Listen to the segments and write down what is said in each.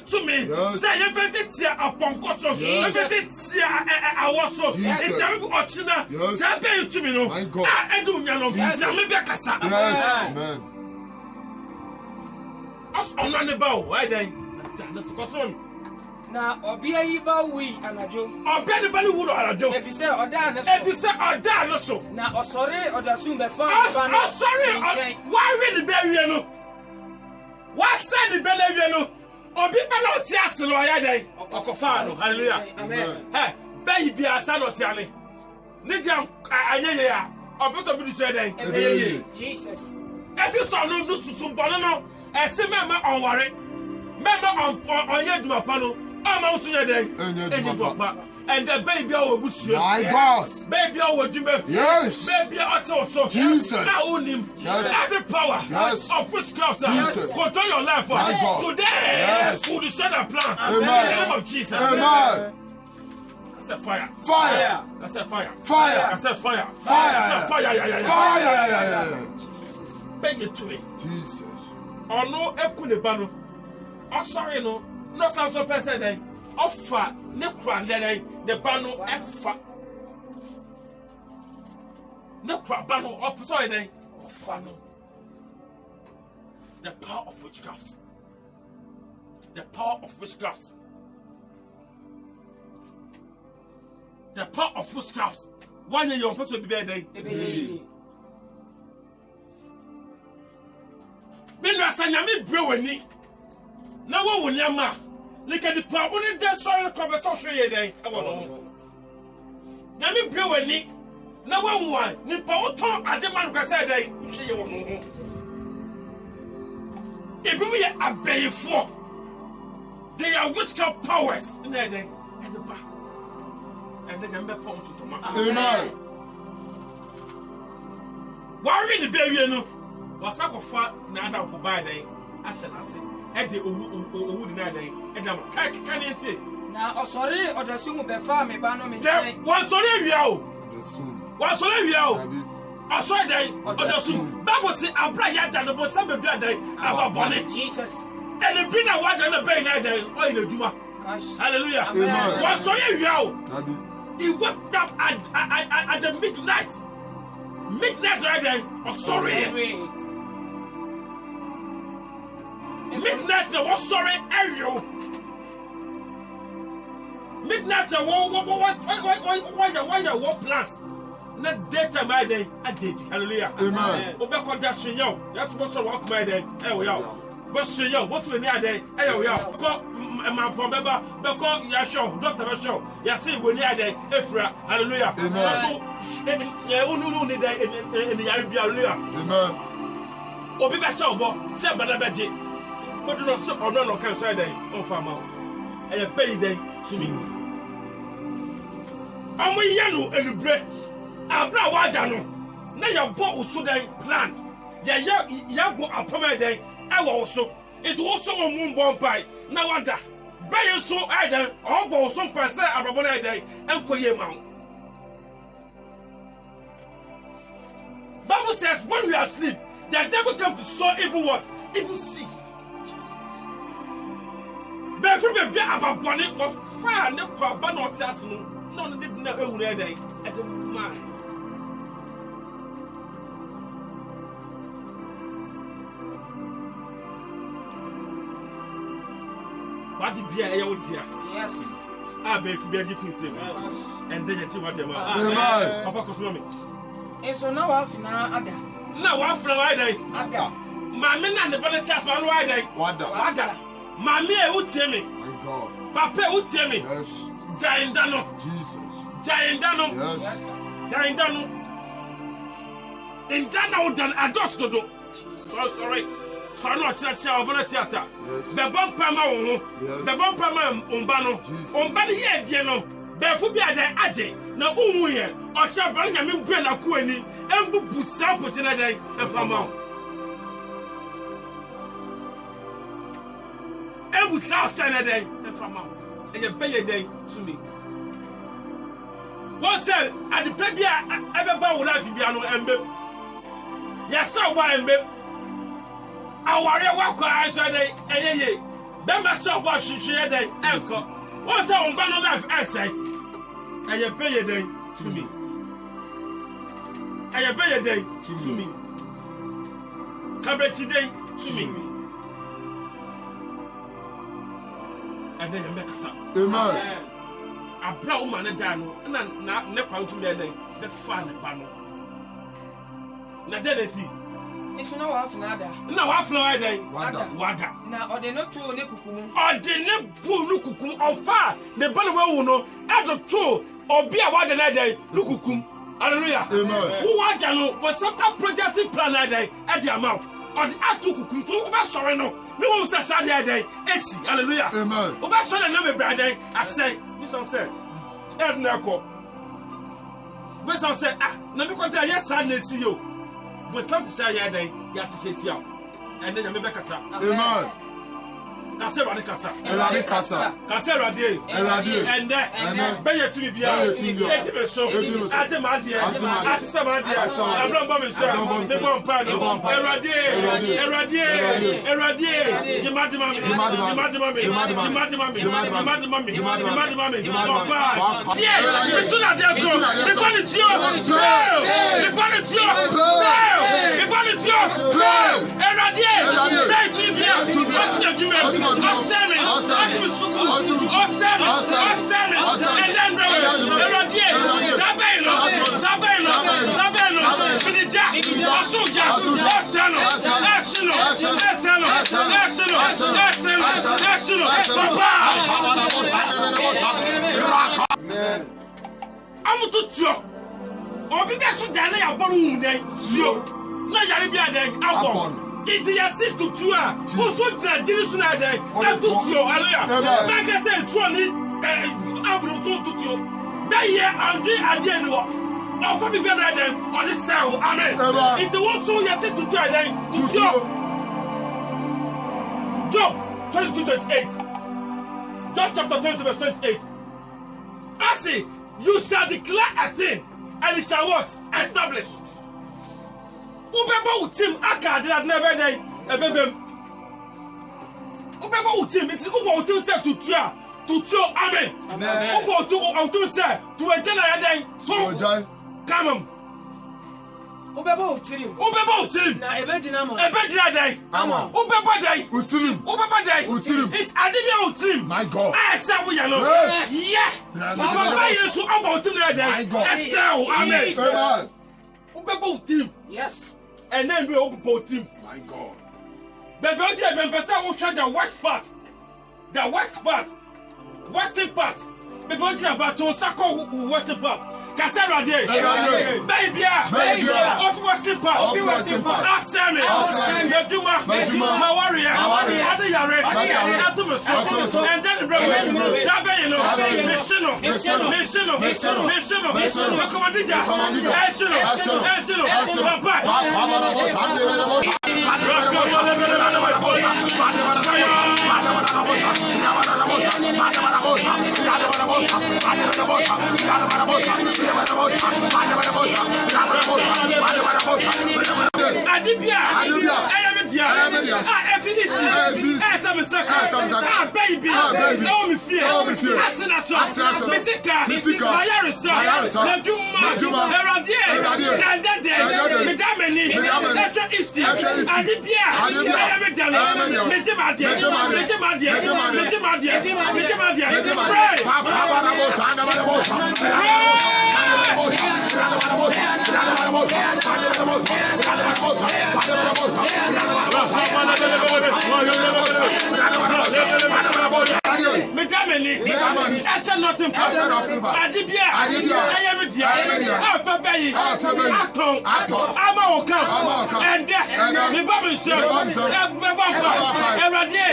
to me. Say everything tia upon koso. Everything tia awoso. It's every ochina. Say pay to me no. Ah, edu nyano. Say me be kasa. Amen. Us onane bawo. Why then? Na koso. Na obia yi ba wi anajo. Obia ni bani wu no anajo. Efise oda na so. Efise oda na so. Na osore odasun be fa ba no. Sorry. Why we the be no? Why say the be no? Obi ba no ti aselo ya den. Okofa no. Hallelujah. Amen. Hey, be bi asa no ti ale. Ni dia ayeye ya. Obi to bi du say den. Jesus. If you saw no susum bono no, e se mema onware. Mema onye duma pa no. Ama usunya den. Enyi papa. And the baby our busu. My God. Baby our jumbe. Yes. Baby also. Jesus. Now him. Yes. Every power of witchcraft control your life. Today will destroy the plans. Amen. In the name of Jesus. Amen. I said fire. Fire. I said fire. Fire. I said fire. Fire. I said fire. Fire. Beg it to me. Jesus. Oh no, ekune bano. Oh sorry no. No sound so person then. Offer ne kra then the bano efa. Ne kra bano up sorry then. Offer no. The power of witchcraft. The power of witchcraft. The power of witchcraft. One year your person will be there. Minra sanyami brewani. Na wo wunyama. Lika di pa oni de sorry conversation ye den. E wo no. Nyami brewani. Na wo nwan ni pa wo ton ade man kwese den. Hwe ye wo no. Ebi we abeyefo. They are witchcraft powers in there den. And the back. And then nyame pa onso to ma. Amen. Worry the baby no. Wasakofa na adam for buy den. Ashen ase. E de owu di na den. E da kan enti. Na osore odasun be fa me ba no me nchen. Wan sore awia o. Wan sore awia o. Asore den odasun. Bible say abra ya da no bo se be dua den ababone. Jesus. And the bin na wa da na be na den o ile duma. Hallelujah. Amen. Wan sore awia o. He woke up at the midnight. Midnight right then. Oh sorry. Midnight was sorry, Ariel. Midnight what plans? Not daytime I day. I did. Hallelujah. Amen. Obeko that she yo. That's what's so walk my day. Hey we are. But she yo. What's we near day? Hey we are. Because my pomba. Because ya show. Doctor show. Ya see we near day. Efra. Hallelujah. Amen. So yeah, unu need day in the hallelujah. Amen. Obi be show bo. Say bada beje. But do not so or no can say day. On farm out. E pay day to me. Amu yanu enubre. Abra wada no. Na ya bo uso den plan. Ya go apoma den. E wo so. It also on bomb by. Na wada. Buy so either or go some person ababona den. Enkoye ma. Bible says when we are asleep, the devil comes to sow evil what? Evil seed. But from the ababona or far no crab no tias no. None did not own a day at the mind. What did be a old dear? Yes. I bet to be a different thing. And then you see what they want. Amen. Papa Cosmomi. And so now after Ada. Now, one for a day. Ada. My men and the volunteers one why day. Wada. Mammy would tell me. My God. Papa would tell me. Yes. Giant Dano. Jesus. Giant Dano. Yes. Giant Dano. In Dano than a dust to do. Sorry. So I'm not shall over the theatre. The bump pama, the bump pama umbano, umbani ye diano, therefore be a day aje, no umuye, or shall bring a new brain of Queni, and book sample today and from out. And we shall stand a day and from out, and you pay a day to me. One said, at the Pebia, ever bow life in piano and bib. Yes, so why and bib. Our walk I said, bɛma sɛ ɔbɔ ahwehwɛ dɛn ɛnkɔ wɔn sɛ wɔn ba no life ɛsɛe ɛyɛ bɛyɛ dɛn tumi ɛyɛ bɛyɛ dɛn tumi kabɛkyi dɛn tumi ɛnɛ yɛn bɛ kasa Amen. abira wo ma ne da no ɛna ne kwan tumi ɛdɛn bɛfa ne ba no na dɛ na si nso na wafena ada na wafena wa dɛn Wada. na ɔde no too ne kuku mu ɔde ne bu no kukum ɔfa ne ba no wawu no ɛde to obi a wada na dɛn no kukum hallelujah Amen. wo wada no wɔsɛm a project plan na dɛn ɛde ama wo ɔde ato kukum to wobɛsɔre no ne wɔn sɛ saa deɛ dɛn esi hallelujah Amen. wobɛsɔre na bebree dɛn asɛn bisan sɛ ɛde na ɛkɔ bisan sɛ na mi kɔnta yɛ saa na esi yo bisan ti sɛ yɛ dɛn yɛ ahyehyɛ tia o ɛnɛ nyame bɛkasa Amen. kasa ɛwurade kasa Awurade kasa. kasa ɛwurade Awurade. ɛnɛ Ɛnɛ. bɛyɛ tumi biara Bɛyɛ tumi biara. edi mi so Edi mi so. adi ma adiɛ Adi ma adiɛ. ati sɛ ma adiɛ Ati sɛ ma adiɛ. abúlé mbɔ mi nsọ Abúlé mbɔ mi ne nsọ. bɔ mpa no Ne bɔ mpa. ɛwurade ɛwurade ɛwurade jima di ma mi jima di ma mi jima di ma mi jima di ma mi jima di ma mi jima di ma mi ɔpa diɛ mi tún na diɛ so mi bɔ ni tiɔ pray mi bɔ ni tiɔ pray mi bɔ ni tiɔ pray ɛwurade bɛyɛ tumi biara ɔti na juma ɔsɛ mi ɔti mi suku ɔsɛ mi and then ɛwurade sábẹ́yìn lọ fìdíjà ọ̀ṣunjà ẹ̀ṣẹ̀nù papa. amutu tiọ obi bẹ sùn dáná yà bọ́ lóhùn dẹ́ tiọ náà yàrá bí adẹ́ abọ́ ìdíyàsí tutu a oṣù gyina jírí sùn náà dẹ́ ẹtù tiọ aleya náà kẹsẹ̀ ètùọ̀ ní abúlé tó tutu bẹ́ẹ̀ àndé adé ni wọ ọ̀fọ̀ bíbí ẹ̀dá ẹ̀dẹ̀ ọ̀dẹ sẹ́wọ̀ amen ìtì wọ́n tún yẹ sí tutu ẹ̀dẹ̀ tutu Job 22:28 Job chapter 20 verse 28 I say you shall declare a thing and it shall what establish ubeba utim aka adi adi n'ebe dẹ ebebem ubeba utim iti ubo utim sẹ tutu a tutu amen ubo utim sẹ tuwẹjẹ na yẹ dẹ so kamam wobɛbɔ wo tirim na ɛbɛgyina ma ɛbɛgyina dɛn wobɛbɔ dɛn wobɛbɔ dɛn it's ade bi a wo tirim My God. ɛsɛ woyɛ no yɛ papa yesu ɔbɔ wo tirim no yɛ dɛn ɛsɛ wo amen wobɛbɔ wo tirim yes ɛnɛ ndu yɛ wobɛbɔ wo tirim My God. bɛbɛ wogyina bɛmpɛ sɛ wohwɛ the western part bɛbɛ wogyina bato nsa kɔ wo western part kasa Awurade baby ofi western part asemi meduma ma warrior ade yare atumeso and then brother sabe you know mission komandija papa Adibia, Ayamedia, Efisti, Esamesaka, baby, no me fear, Atinaso, Messica, Mayarisa, Najuma, Eradier, and that day, Medameni, Etra Isti, Adibia, Medameni, Etra nothing, Adibia, Ayamedia, Alphabayi, Aton, Amaokam, and the Bible says, Eradier,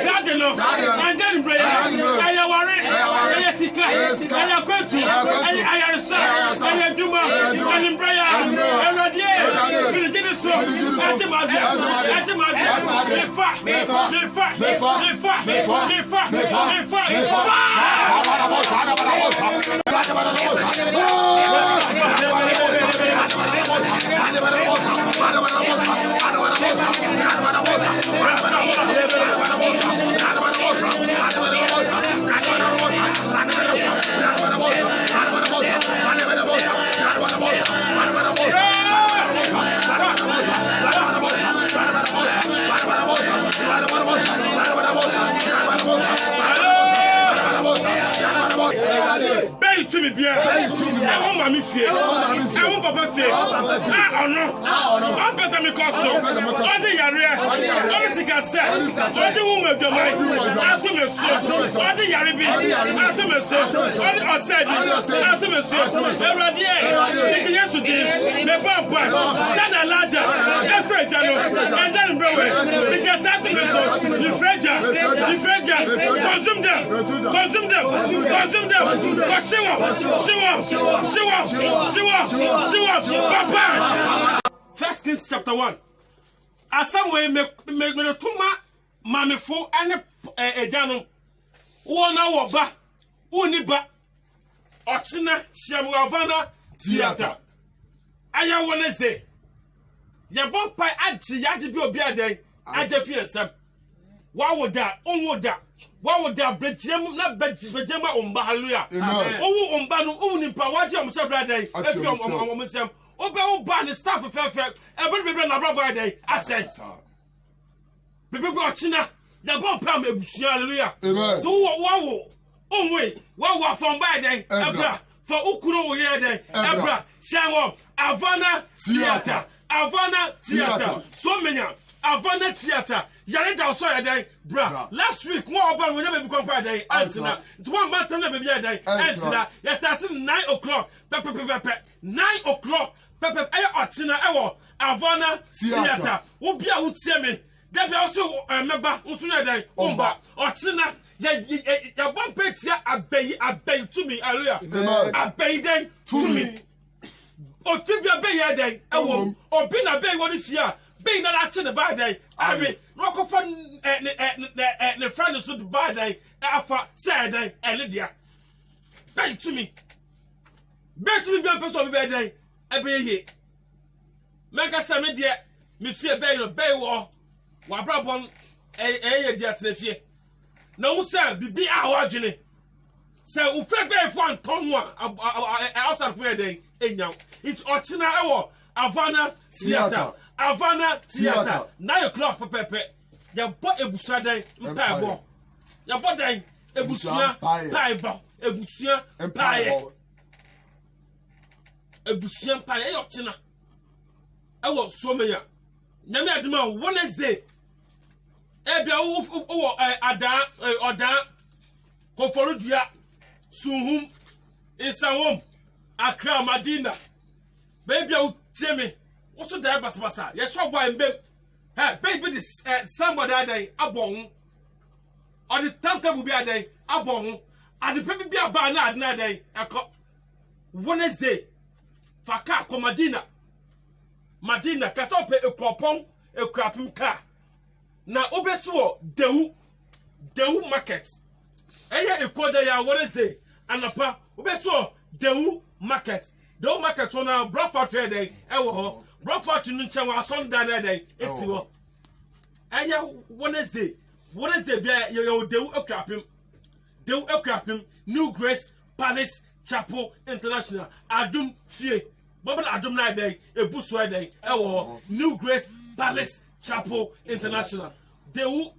Zadino, and then Bray, Ayawari, Ayasika, Ayakwetu, Ayarisa, Ayaduma, and Braya, Eradier, Virginiso, Ajimadia, to me, Pierre. I want mommy fear. I want papa fear. Ah, no. I'm person me cause so. All the area. All the case. All the woman of mind. After me so. All the yaribi. After me so. All the outside. After me so. Every day. The yes to do. The papa. Send a larger. Every channel. And then brother. Because after me so. The fragile. Consume them. Consume them. Consume them. Papa. 1 Kings chapter 1. As some way me tuma mame fo ane ejano. Wona wo ba. Uni ba. Ochina Shamwavana theater. Aya Wednesday. Ya bon pai aji yaji bi obi adan. Aja fi ensam. Wa woda, onwoda. Wa woda brejem na bejema omba hallelujah. Owu omba no owu nimpa waje omse brada yi. Efi omsem. Obe oba ni staff fefe. Ebe na brother dey asset. Bebe go china. Ya bon pam ebusia hallelujah. So wo onwe wa from by dey. Ebra for ukuro wo here dey. Ebra shanwo Havana theater. Havana theater. So menya Havana theater. Yare da so ya den bra last week mo oba we never be compare den antina to one matter na be ya den antina ya starting 9 o'clock 9 o'clock e otina e wo Havana theater wo bia wo tie me da bia so meba nso na den omba otina ya bon petia abai to me hallelujah abai den to me o tibia be ya den e wo obi na be wo ni fia be na la che ne ba den abi no ko fa ne friend so ba den afa say den ele dia be to me be person be den e be ye menka say me dia me fie be no be wo wa brabon ye dia trefie na wo say bibi a wa dwene say wo fe be fo anton a outside for den enyaw it's ochina e wo Havana theater. Havana theater. 9 o'clock pepe. Ya bo ebusia den mpa bo. Ya bo den ebusia pai bo. Ebusia pai. Ebusia pai e yochina. E wo so meya. Nyame aduma Wednesday. E bia wo adan Koforudua Suhum Isawom Accra Madina. Baby Timmy, also there basa. Yes, shop boy and babe. Hey, baby, this somebody a day, a bong. Or the tante will be a day, a bong. And the baby be a banana na day, a Wednesday. Faka ko Madina. Madina, kasope a cropon, a crapping car. Na obesuo, Dewu market. Eye e koda ya Wednesday. Anapa, obesuo, Dewu market. The market on our Bradford day, Bradford to Nuncha was Sunday day, Esiwo. Aya Wednesday, be you do a crap New Grace Palace Chapel International. Adum Fie, Baba Adum night day, a busway day, New Grace Palace Chapel International. They will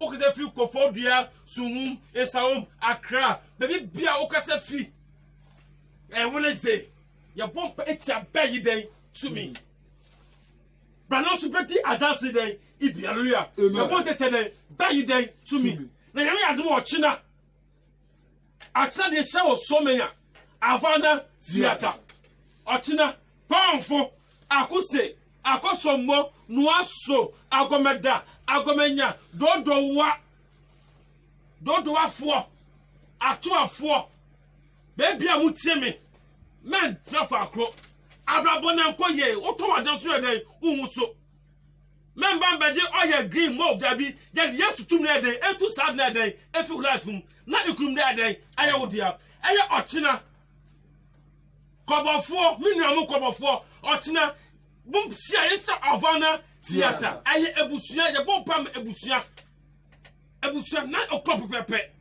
okase fi Koforudua Suhum Isawom Accra, baby bia okase fi. Wednesday, your bump etia bay day to me. Brano supeti adasi day, ibi hallelujah. Your bump etia bay day to me. Na yami adu ochina. Achina de show so many. Havana theater. Ochina powerful. Akuse, akosommo, nuaso, agomeda, agomenya, dodo wa fo. Atu afo. Baby amutie me men trafa akro abrabona nko ye oto wadan so ye uhu so men bambaje oye green move da bi ye yesu tum na den etu sad na den efi life mu na ikurum da den aye wodia aye ochina kobofo minu kobofo ochina bum sia yesa Havana theater aye ebusua ye bom pam ebusua 9 o'clock pepe